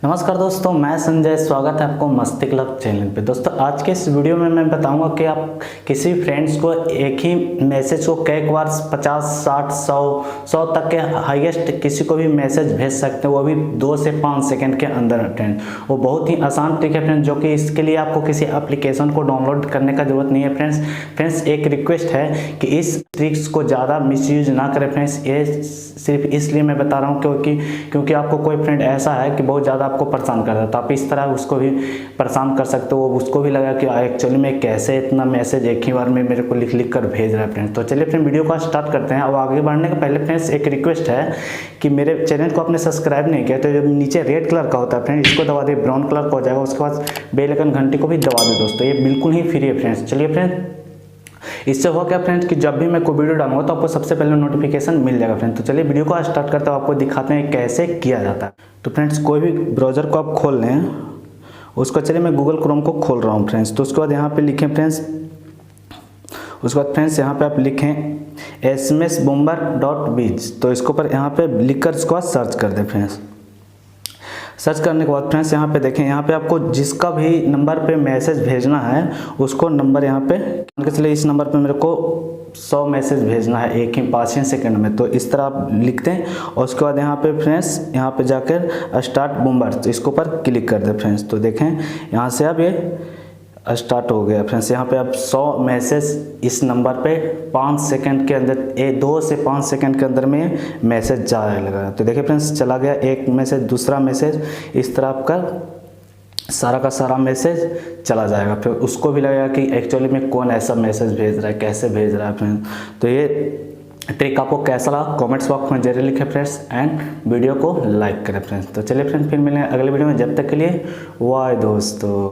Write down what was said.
नमस्कार दोस्तों, मैं संजय। स्वागत है आपको मस्ती क्लब चैनल पे। दोस्तों आज के इस वीडियो में मैं बताऊंगा कि आप किसी फ्रेंड्स को एक ही मैसेज को कई बार 50, 60, 100 तक के हाईएस्ट किसी को भी मैसेज भेज सकते हैं, वो भी 2 से 5 सेकंड के अंदर फ्रेंड। वो बहुत ही आसान ट्रिक है फ्रेंड, जो कि इसके लिए आपको किसी एप्लीकेशन को डाउनलोड करने का जरूरत नहीं है फ्रेंड्स। एक रिक्वेस्ट है कि इस ट्रिक्स को ज़्यादा मिसयूज ना करें फ्रेंड्स। ये सिर्फ इसलिए मैं बता रहा हूँ क्योंकि आपको कोई फ्रेंड ऐसा है कि बहुत ज़्यादा आपको परेशान कर रहा है, तो आप इस तरह उसको भी परेशान कर सकते हो। उसको भी लगा कि एक्चुअली में कैसे इतना मैसेज एक ही बार में मेरे को लिख कर भेज रहा है फ्रेंड्स। तो चलिए फ्रेंड वीडियो को स्टार्ट करते हैं। अब आगे बढ़ने के पहले फ्रेंड्स एक रिक्वेस्ट है कि मेरे चैनल को आपने सब्सक्राइब नहीं किया तो जब नीचे रेड कलर का होता है फ्रेंड, इसको दबा दिए, ब्राउन कलर का हो जाएगा। उसके बाद बेल आइकन घंटी को भी दबा दो दोस्तों। ये बिल्कुल ही फ्री है फ्रेंड्स। चलिए फ्रेंड, इससे हो क्या फ्रेंड्स कि जब भी मैं कोई वीडियो डालूंगा तो आपको सबसे पहले नोटिफिकेशन मिल जाएगा फ्रेंड्स। तो चलिए वीडियो को स्टार्ट करते हैं, आपको दिखाते हैं कैसे किया जाता है। तो फ्रेंड्स कोई भी ब्राउज़र को आप खोल लें, उसको चलिए मैं गूगल क्रोम को खोल रहा हूँ फ्रेंड्स। तो उसके बाद यहाँ पे लिखें फ्रेंड्स, उसके बाद फ्रेंड्स यहाँ पे आप लिखें smsbomer.biz। तो इसके ऊपर यहाँ पे लिखकर इसको सर्च कर दें फ्रेंड्स। सर्च करने के बाद फ्रेंड्स यहाँ पे देखें, यहाँ पे आपको जिसका भी नंबर पे मैसेज भेजना है उसको नंबर यहाँ पे मान के चलिए, इस नंबर पे मेरे को 100 मैसेज भेजना है एक ही 5 सेकंड में। तो इस तरह आप लिखते हैं और उसके बाद यहाँ पे फ्रेंड्स यहाँ पे जाकर स्टार्ट बूमर, तो इसके ऊपर क्लिक कर दें फ्रेंड्स। तो देखें यहाँ से अब ये स्टार्ट हो गया फ्रेंड्स। यहाँ पे आप 100 मैसेज इस नंबर पे 5 सेकंड के अंदर, 2 से 5 सेकंड के अंदर में मैसेज जाने लगा। तो देखिए फ्रेंड्स, चला गया एक मैसेज, दूसरा मैसेज, इस तरह आपका सारा का सारा मैसेज चला जाएगा। फिर उसको भी लगेगा कि एक्चुअली में कौन ऐसा मैसेज भेज रहा है, कैसे भेज रहा है फ्रेंड्स। तो ये ट्रिक आपको कैसा लगा कमेंट्स बॉक्स में जरूर लिखें फ्रेंड्स, एंड वीडियो को लाइक करें फ्रेंड्स। तो चलिए फ्रेंड्स, फिर मिलेंगे अगले वीडियो में। जब तक के लिए बाय दोस्तों।